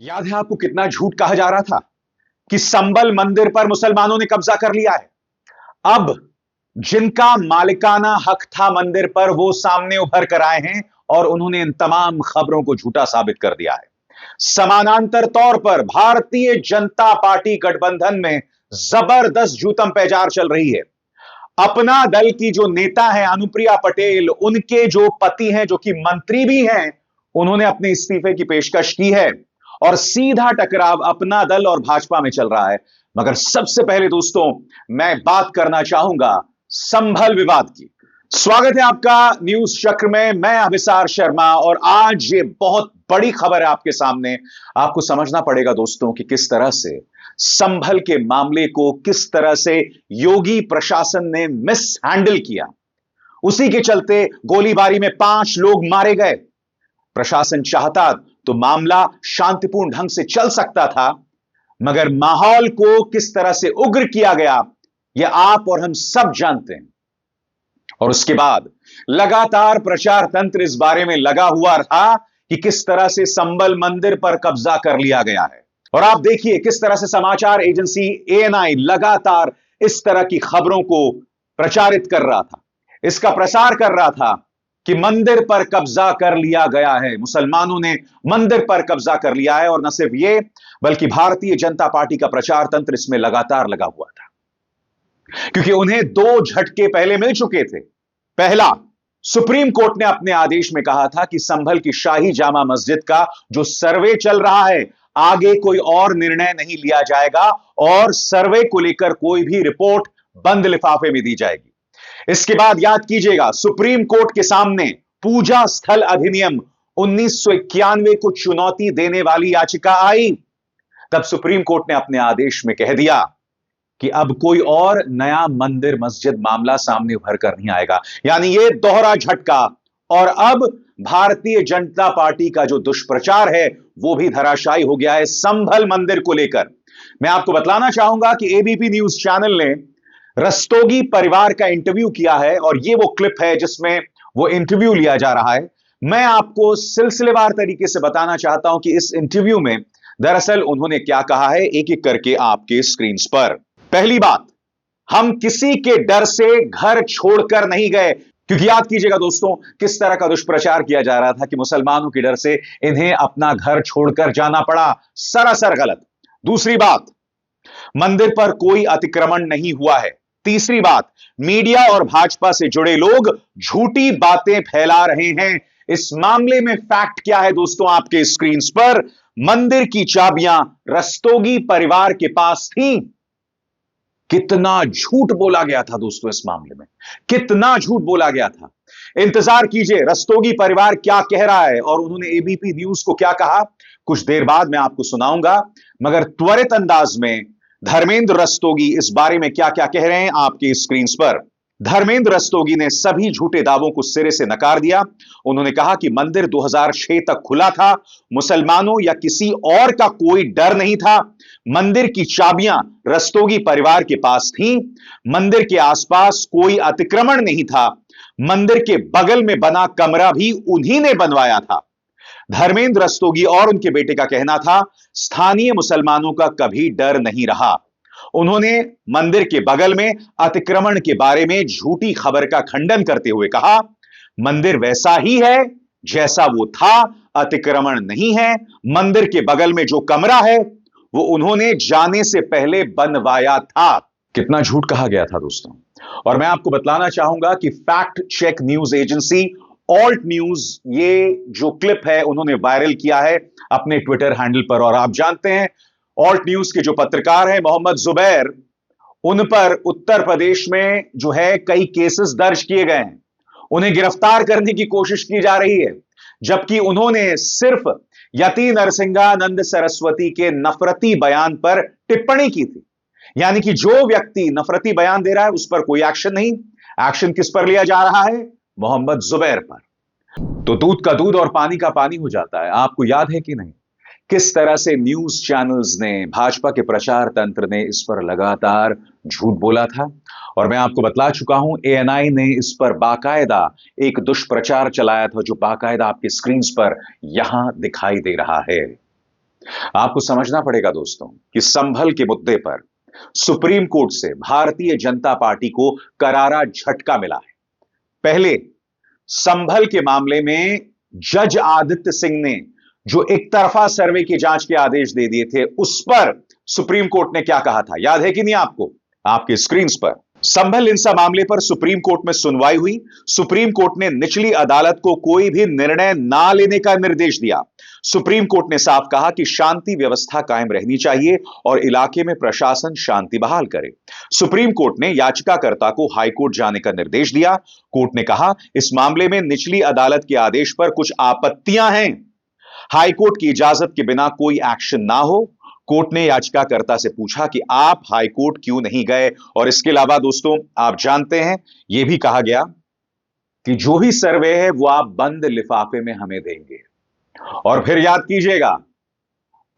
याद है आपको कितना झूठ कहा जा रहा था कि संबल मंदिर पर मुसलमानों ने कब्जा कर लिया है। अब जिनका मालिकाना हक था मंदिर पर वो सामने उभर कर आए हैं और उन्होंने इन तमाम खबरों को झूठा साबित कर दिया है। समानांतर तौर पर भारतीय जनता पार्टी गठबंधन में जबरदस्त जूतम पैजार चल रही है। अपना दल की जो नेता है अनुप्रिया पटेल, उनके जो पति हैं जो कि मंत्री भी हैं, उन्होंने अपने इस्तीफे की पेशकश की है और सीधा टकराव अपना दल और भाजपा में चल रहा है। मगर सबसे पहले दोस्तों मैं बात करना चाहूंगा संभल विवाद की। स्वागत है आपका न्यूज चक्र में। मैं अभिसार शर्मा और आज ये बहुत बड़ी खबर है आपके सामने। आपको समझना पड़ेगा दोस्तों कि किस तरह से संभल के मामले को किस तरह से योगी प्रशासन ने मिस हैंडल किया। उसी के चलते गोलीबारी में 5 लोग मारे गए। प्रशासन चाहता तो मामला शांतिपूर्ण ढंग से चल सकता था, मगर माहौल को किस तरह से उग्र किया गया यह आप और हम सब जानते हैं। और उसके बाद लगातार प्रचार तंत्र इस बारे में लगा हुआ रहा कि किस तरह से संबल मंदिर पर कब्जा कर लिया गया है। और आप देखिए किस तरह से समाचार एजेंसी एएनआई लगातार इस तरह की खबरों को प्रचारित कर रहा था, इसका प्रसार कर रहा था कि मंदिर पर कब्जा कर लिया गया है, मुसलमानों ने मंदिर पर कब्जा कर लिया है। और न सिर्फ ये बल्कि भारतीय जनता पार्टी का प्रचार तंत्र इसमें लगातार लगा हुआ था, क्योंकि उन्हें 2 झटके पहले मिल चुके थे। पहला, सुप्रीम कोर्ट ने अपने आदेश में कहा था कि संभल की शाही जामा मस्जिद का जो सर्वे चल रहा है, आगे कोई और निर्णय नहीं लिया जाएगा और सर्वे को लेकर कोई भी रिपोर्ट बंद लिफाफे में दी जाएगी। इसके बाद याद कीजिएगा, सुप्रीम कोर्ट के सामने पूजा स्थल अधिनियम 1991 को चुनौती देने वाली याचिका आई। तब सुप्रीम कोर्ट ने अपने आदेश में कह दिया कि अब कोई और नया मंदिर मस्जिद मामला सामने उभर कर नहीं आएगा। यानी यह दोहरा झटका। और अब भारतीय जनता पार्टी का जो दुष्प्रचार है वो भी धराशायी हो गया है संभल मंदिर को लेकर। मैं आपको बतलाना चाहूंगा कि एबीपी न्यूज चैनल ने रस्तोगी परिवार का इंटरव्यू किया है और यह वो क्लिप है जिसमें वो इंटरव्यू लिया जा रहा है। मैं आपको सिलसिलेवार तरीके से बताना चाहता हूं कि इस इंटरव्यू में दरअसल उन्होंने क्या कहा है, एक एक करके आपके स्क्रीन पर। पहली बात, हम किसी के डर से घर छोड़कर नहीं गए, क्योंकि याद कीजिएगा दोस्तों किस तरह का दुष्प्रचार किया जा रहा था कि मुसलमानों के डर से इन्हें अपना घर छोड़कर जाना पड़ा। सरासर गलत। दूसरी बात, मंदिर पर कोई अतिक्रमण नहीं हुआ है। तीसरी बात, मीडिया और भाजपा से जुड़े लोग झूठी बातें फैला रहे हैं। इस मामले में फैक्ट क्या है दोस्तों, आपके स्क्रीन पर। मंदिर की चाबियां रस्तोगी परिवार के पास थी। कितना झूठ बोला गया था दोस्तों इस मामले में, कितना झूठ बोला गया था। इंतजार कीजिए रस्तोगी परिवार क्या कह रहा है और उन्होंने एबीपी न्यूज को क्या कहा, कुछ देर बाद मैं आपको सुनाऊंगा। मगर त्वरित अंदाज में धर्मेंद्र रस्तोगी इस बारे में क्या क्या कह रहे हैं आपके स्क्रीन पर। धर्मेंद्र रस्तोगी ने सभी झूठे दावों को सिरे से नकार दिया। उन्होंने कहा कि मंदिर 2006 तक खुला था, मुसलमानों या किसी और का कोई डर नहीं था। मंदिर की चाबियां रस्तोगी परिवार के पास थी। मंदिर के आसपास कोई अतिक्रमण नहीं था। मंदिर के बगल में बना कमरा भी उन्हीं ने बनवाया था। धर्मेंद्र रस्तोगी और उनके बेटे का कहना था, स्थानीय मुसलमानों का कभी डर नहीं रहा। उन्होंने मंदिर के बगल में अतिक्रमण के बारे में झूठी खबर का खंडन करते हुए कहा, मंदिर वैसा ही है जैसा वो था, अतिक्रमण नहीं है। मंदिर के बगल में जो कमरा है वो उन्होंने जाने से पहले बनवाया था। कितना झूठ कहा गया था दोस्तों। और मैं आपको बतलाना चाहूंगा कि fact check news agency Alt News ये जो क्लिप है उन्होंने वायरल किया है अपने ट्विटर हैंडल पर। और आप जानते हैं ऑल्ट न्यूज के जो पत्रकार हैं मोहम्मद जुबैर, उन पर उत्तर प्रदेश में जो है कई केसेस दर्ज किए गए हैं। उन्हें गिरफ्तार करने की कोशिश की जा रही है, जबकि उन्होंने सिर्फ यति नरसिंहानंद सरस्वती के नफरती बयान पर टिप्पणी की थी। यानी कि जो व्यक्ति नफरती बयान दे रहा है उस पर कोई एक्शन नहीं। एक्शन किस पर लिया जा रहा है? मोहम्मद जुबैर पर। तो दूध का दूध और पानी का पानी हो जाता है। आपको याद है कि नहीं किस तरह से न्यूज चैनल्स ने, भाजपा के प्रचार तंत्र ने इस पर लगातार झूठ बोला था। और मैं आपको बतला चुका हूं एएनआई ने इस पर बाकायदा एक दुष्प्रचार चलाया था जो बाकायदा आपके स्क्रीन पर यहां दिखाई दे रहा है। आपको समझना पड़ेगा दोस्तों कि संभल के मुद्दे पर सुप्रीम कोर्ट से भारतीय जनता पार्टी को करारा झटका मिला है। पहले संभल के मामले में जज आदित्य सिंह ने जो एक तरफा सर्वे की जांच के आदेश दे दिए थे, उस पर सुप्रीम कोर्ट ने क्या कहा था, याद है कि नहीं आपको? आपके स्क्रीन पर संभल हिंसा मामले पर सुप्रीम कोर्ट में सुनवाई हुई। सुप्रीम कोर्ट ने निचली अदालत को कोई भी निर्णय ना लेने का निर्देश दिया। सुप्रीम कोर्ट ने साफ कहा कि शांति व्यवस्था कायम रहनी चाहिए और इलाके में प्रशासन शांति बहाल करे। सुप्रीम कोर्ट ने याचिकाकर्ता को हाईकोर्ट जाने का निर्देश दिया। कोर्ट ने कहा इस मामले में निचली अदालत के आदेश पर कुछ आपत्तियां हैं, हाईकोर्ट की इजाजत के बिना कोई एक्शन ना हो। कोर्ट ने याचिकाकर्ता से पूछा कि आप हाईकोर्ट क्यों नहीं गए, और इसके अलावा दोस्तों आप जानते हैं यह भी कहा गया कि जो भी सर्वे है वो आप बंद लिफाफे में हमें देंगे। और फिर याद कीजिएगा,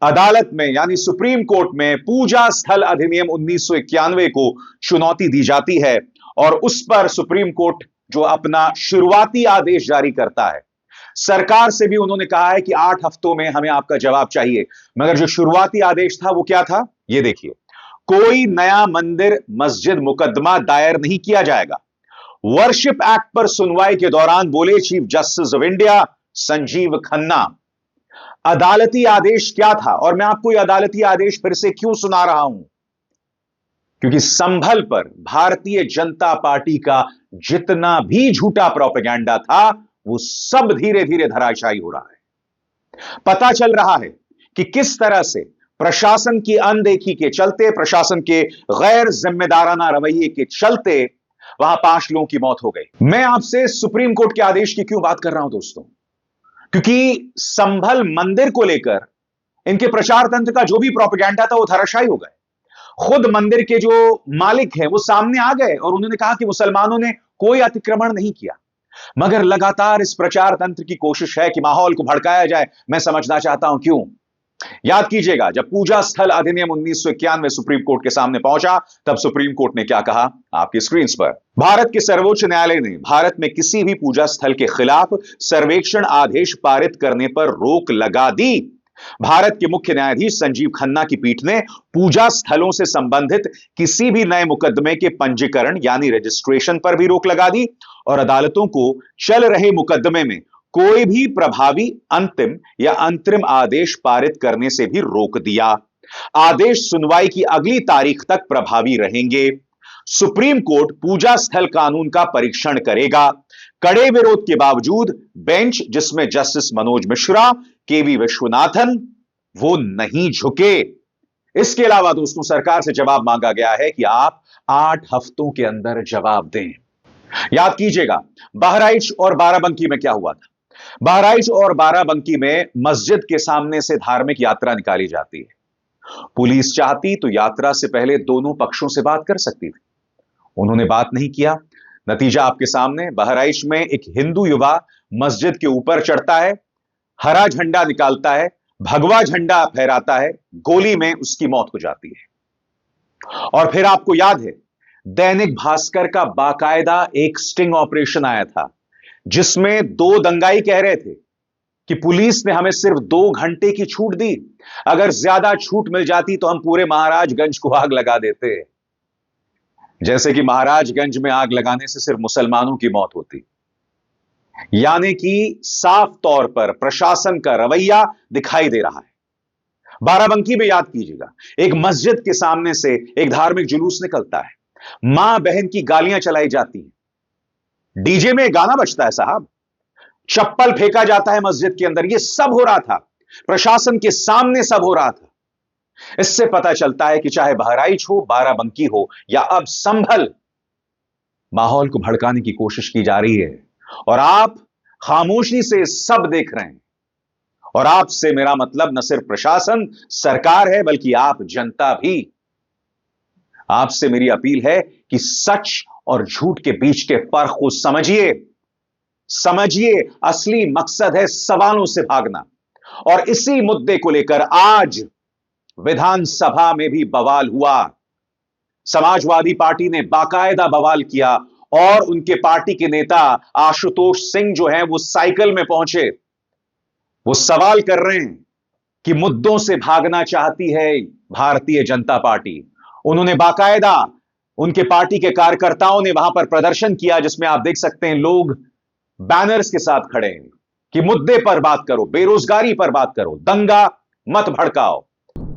अदालत में यानी सुप्रीम कोर्ट में पूजा स्थल अधिनियम 1991 को चुनौती दी जाती है और उस पर सुप्रीम कोर्ट जो अपना शुरुआती आदेश जारी करता है, सरकार से भी उन्होंने कहा है कि 8 हफ्तों में हमें आपका जवाब चाहिए। मगर जो शुरुआती आदेश था वो क्या था, ये देखिए, कोई नया मंदिर मस्जिद मुकदमा दायर नहीं किया जाएगा। वर्शिप एक्ट पर सुनवाई के दौरान बोले chief justice of India Sanjeev Khanna. अदालती आदेश क्या था, और मैं आपको यह अदालती आदेश फिर से क्यों सुना रहा हूं, क्योंकि संभल पर भारतीय जनता पार्टी का जितना भी झूठा प्रोपेगेंडा था वो सब धीरे धीरे धराशायी हो रहा है। पता चल रहा है कि किस तरह से प्रशासन की अनदेखी के चलते, प्रशासन के गैर जिम्मेदाराना रवैये के चलते वहां 5 लोगों की मौत हो गई। मैं आपसे सुप्रीम कोर्ट के आदेश की क्यों बात कर रहा हूं दोस्तों, क्योंकि संभल मंदिर को लेकर इनके प्रचार तंत्र का जो भी प्रोपेगेंडा था वो धराशायी हो गए। खुद मंदिर के जो मालिक हैं वो सामने आ गए और उन्होंने कहा कि मुसलमानों ने कोई अतिक्रमण नहीं किया। मगर लगातार इस प्रचार तंत्र की कोशिश है कि माहौल को भड़काया जाए। मैं समझना चाहता हूं क्यों। याद कीजिएगा, जब पूजा स्थल अधिनियम 1991 सुप्रीम कोर्ट के सामने पहुंचा, तब सुप्रीम कोर्ट ने क्या कहा, आपकी स्क्रीन पर। भारत के सर्वोच्च न्यायालय ने भारत में किसी भी पूजा स्थल के खिलाफ सर्वेक्षण आदेश पारित करने पर रोक लगा दी। भारत के मुख्य न्यायाधीश संजीव खन्ना की पीठ ने पूजा स्थलों से संबंधित किसी भी नए मुकदमे के पंजीकरण यानी रजिस्ट्रेशन पर भी रोक लगा दी और अदालतों को चल रहे मुकदमे में कोई भी प्रभावी अंतिम या अंतरिम आदेश पारित करने से भी रोक दिया। आदेश सुनवाई की अगली तारीख तक प्रभावी रहेंगे। सुप्रीम कोर्ट पूजा स्थल कानून का परीक्षण करेगा। कड़े विरोध के बावजूद बेंच, जिसमें जस्टिस मनोज मिश्रा, केवी विश्वनाथन, वो नहीं झुके। इसके अलावा दोस्तों सरकार से जवाब मांगा गया है कि आप 8 हफ्तों के अंदर जवाब दें। याद कीजिएगा, बहराइच और बाराबंकी में क्या हुआ था। बहराइच और बाराबंकी में मस्जिद के सामने से धार्मिक यात्रा निकाली जाती है। पुलिस चाहती तो यात्रा से पहले दोनों पक्षों से बात कर सकती थी, उन्होंने बात नहीं किया। नतीजा आपके सामने। बहराइच में एक हिंदू युवा मस्जिद के ऊपर चढ़ता है, हरा झंडा निकालता है, भगवा झंडा फहराता है, गोली में उसकी मौत हो जाती है। और फिर आपको याद है, दैनिक भास्कर का बाकायदा एक स्टिंग ऑपरेशन आया था जिसमें 2 दंगाई कह रहे थे कि पुलिस ने हमें सिर्फ 2 घंटे की छूट दी, अगर ज्यादा छूट मिल जाती तो हम पूरे महाराजगंज को आग लगा देते। जैसे कि महाराजगंज में आग लगाने से सिर्फ मुसलमानों की मौत होती। यानी कि साफ तौर पर प्रशासन का रवैया दिखाई दे रहा है। बाराबंकी में याद कीजिएगा, एक मस्जिद के सामने से एक धार्मिक जुलूस निकलता है, मां बहन की गालियां चलाई जाती हैं, डीजे में गाना बजता है साहब, चप्पल फेंका जाता है मस्जिद के अंदर। यह सब हो रहा था, प्रशासन के सामने सब हो रहा था। इससे पता चलता है कि चाहे बहराइच हो, बाराबंकी हो या अब संभल, माहौल को भड़काने की कोशिश की जा रही है और आप खामोशी से सब देख रहे हैं। और आपसे मेरा मतलब न सिर्फ प्रशासन सरकार है, बल्कि आप जनता भी। आपसे मेरी अपील है कि सच और झूठ के बीच के फर्क को समझिए। समझिए, असली मकसद है सवालों से भागना। और इसी मुद्दे को लेकर आज विधानसभा में भी बवाल हुआ। समाजवादी पार्टी ने बाकायदा बवाल किया और उनके पार्टी के नेता आशुतोष सिंह जो हैं वो साइकिल में पहुंचे, वो सवाल कर रहे हैं कि मुद्दों से भागना चाहती है भारतीय जनता पार्टी। उन्होंने बाकायदा उनके पार्टी के कार्यकर्ताओं ने वहां पर प्रदर्शन किया, जिसमें आप देख सकते हैं लोग बैनर्स के साथ खड़े हैं कि मुद्दे पर बात करो, बेरोजगारी पर बात करो, दंगा मत भड़काओ।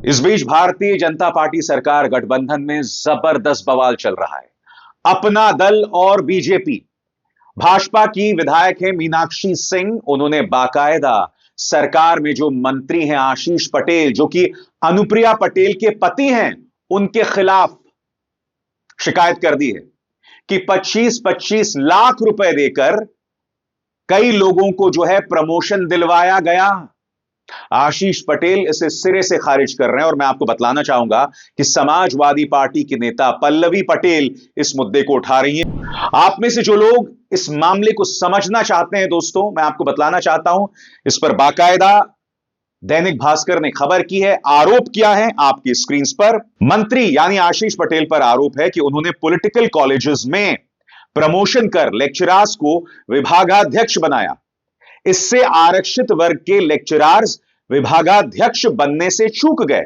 इस बीच भारतीय जनता पार्टी सरकार गठबंधन में जबरदस्त बवाल चल रहा है। अपना दल और बीजेपी, भाजपा की विधायक है मीनाक्षी सिंह, उन्होंने बाकायदा सरकार में जो मंत्री हैं आशीष पटेल, जो कि अनुप्रिया पटेल के पति हैं, उनके खिलाफ शिकायत कर दी है कि 25-25 लाख रुपए देकर कई लोगों को जो है प्रमोशन दिलवाया गया। आशीष पटेल इसे सिरे से खारिज कर रहे हैं और मैं आपको बतलाना चाहूंगा कि समाजवादी पार्टी के नेता पल्लवी पटेल इस मुद्दे को उठा रही हैं। आप में से जो लोग इस मामले को समझना चाहते हैं दोस्तों, मैं आपको बतलाना चाहता हूं, इस पर बाकायदा दैनिक भास्कर ने खबर की है। आरोप किया है आपकी स्क्रीन पर। मंत्री यानी आशीष पटेल पर आरोप है कि उन्होंने पॉलिटिकल कॉलेजेस में प्रमोशन कर लेक्चरर्स को विभागाध्यक्ष बनाया। इससे आरक्षित वर्ग के लेक्चरर्स विभागाध्यक्ष बनने से चूक गए।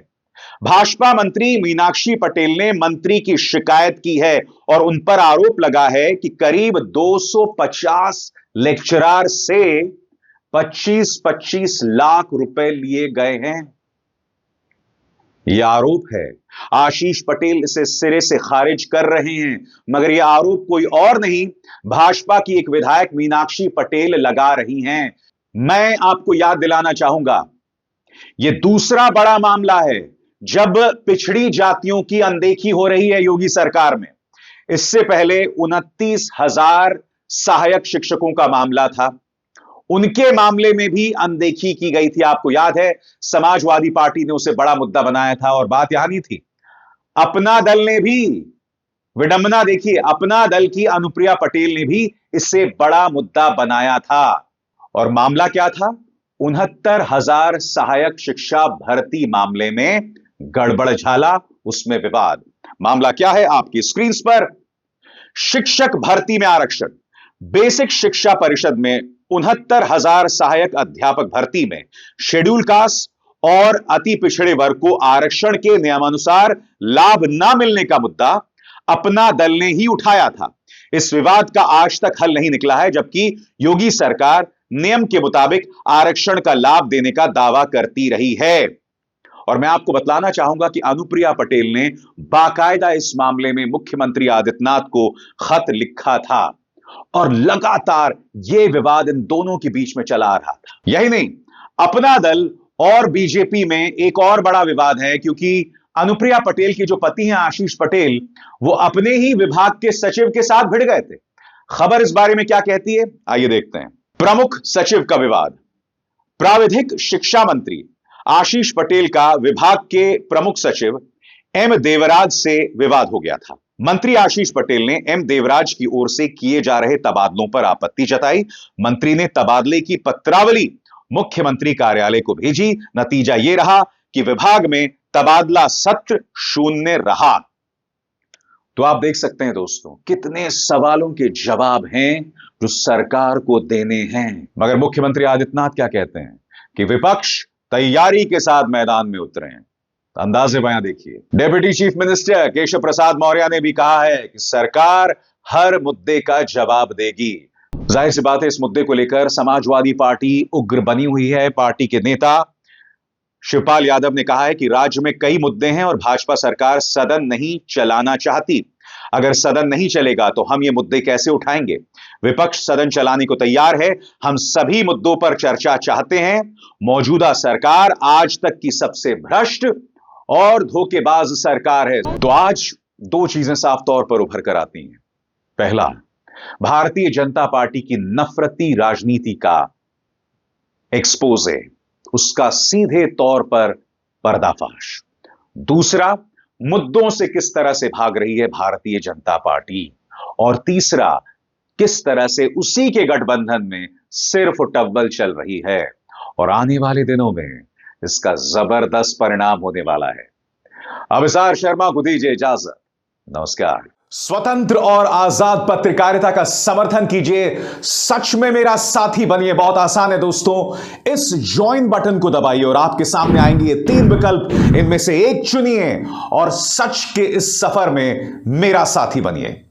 भाजपा मंत्री मीनाक्षी पटेल ने मंत्री की शिकायत की है और उन पर आरोप लगा है कि करीब 250 लेक्चरर से 25-25 लाख रुपए लिए गए हैं। यह आरोप है। आशीष पटेल इसे सिरे से खारिज कर रहे हैं, मगर यह आरोप कोई और नहीं, भाजपा की एक विधायक मीनाक्षी पटेल लगा रही हैं। मैं आपको याद दिलाना चाहूंगा, यह दूसरा बड़ा मामला है जब पिछड़ी जातियों की अनदेखी हो रही है योगी सरकार में। इससे पहले 29,000 सहायक शिक्षकों का मामला था, उनके मामले में भी अनदेखी की गई थी। आपको याद है, समाजवादी पार्टी ने उसे बड़ा मुद्दा बनाया था और बात यहां नहीं थी। अपना दल ने भी, विडंबना देखिए, अपना दल की अनुप्रिया पटेल ने भी इसे बड़ा मुद्दा बनाया था। और मामला क्या था? 69,000 सहायक शिक्षा भर्ती मामले में गड़बड़ झाला, उसमें विवाद। मामला क्या है? आपकी स्क्रीन पर, शिक्षक भर्ती में आरक्षण। बेसिक शिक्षा परिषद में 69,000 सहायक अध्यापक भर्ती में शेड्यूल कास्ट और अति पिछड़े वर्ग को आरक्षण के नियमानुसार लाभ न मिलने का मुद्दा अपना दल ने ही उठाया था। इस विवाद का आज तक हल नहीं निकला है, जबकि योगी सरकार नियम के मुताबिक आरक्षण का लाभ देने का दावा करती रही है। और मैं आपको बतलाना चाहूंगा कि अनुप्रिया पटेल ने बाकायदा इस मामले में मुख्यमंत्री आदित्यनाथ को खत लिखा था और लगातार यह विवाद इन दोनों के बीच में चला आ रहा था। यही नहीं, अपना दल और बीजेपी में एक और बड़ा विवाद है, क्योंकि अनुप्रिया पटेल के जो पति हैं आशीष पटेल, वो अपने ही विभाग के सचिव के साथ भिड़ गए थे। खबर इस बारे में क्या कहती है, आइए देखते हैं। प्रमुख सचिव का विवाद। प्राविधिक शिक्षा मंत्री आशीष पटेल का विभाग के प्रमुख सचिव एम देवराज से विवाद हो गया था। मंत्री आशीष पटेल ने एम देवराज की ओर से किए जा रहे तबादलों पर आपत्ति जताई। मंत्री ने तबादले की पत्रावली मुख्यमंत्री कार्यालय को भेजी। नतीजा यह रहा कि विभाग में तबादला सत्र शून्य रहा। तो आप देख सकते हैं दोस्तों, कितने सवालों के जवाब हैं जो सरकार को देने हैं। मगर मुख्यमंत्री आदित्यनाथ क्या कहते हैं कि विपक्ष तैयारी के साथ मैदान में उतरे हैं। अंदाजे बयां देखिए। Deputy chief minister Keshav Prasad Maurya ने भी कहा है कि सरकार हर मुद्दे का जवाब देगी। जाहिर सी बात है, इस मुद्दे को लेकर समाजवादी पार्टी उग्र बनी हुई है। पार्टी के नेता शिवपाल यादव ने कहा है कि राज्य में कई मुद्दे हैं और भाजपा सरकार सदन नहीं चलाना चाहती। अगर सदन नहीं चलेगा तो हम ये मुद्दे कैसे उठाएंगे? विपक्ष सदन चलाने को तैयार है। हम सभी मुद्दों पर चर्चा चाहते हैं। मौजूदा सरकार आज तक की सबसे भ्रष्ट और धोखेबाज सरकार है। तो आज दो चीजें साफ तौर पर उभर कर आती हैं। पहला, भारतीय जनता पार्टी की नफरती राजनीति का एक्सपोजे, उसका सीधे तौर पर पर्दाफाश। दूसरा, मुद्दों से किस तरह से भाग रही है भारतीय जनता पार्टी। और तीसरा, किस तरह से उसी के गठबंधन में सिर्फ टव्वल चल रही है और आने वाले दिनों में इसका जबरदस्त परिणाम होने वाला है। अभिसार शर्मा को दीजिए इजाजत। नमस्कार। स्वतंत्र और आजाद पत्रकारिता का समर्थन कीजिए, सच में मेरा साथी बनिए। बहुत आसान है दोस्तों, इस ज्वाइन बटन को दबाइए और आपके सामने आएंगे ये 3 विकल्प, इनमें से एक चुनिए और सच के इस सफर में मेरा साथी बनिए।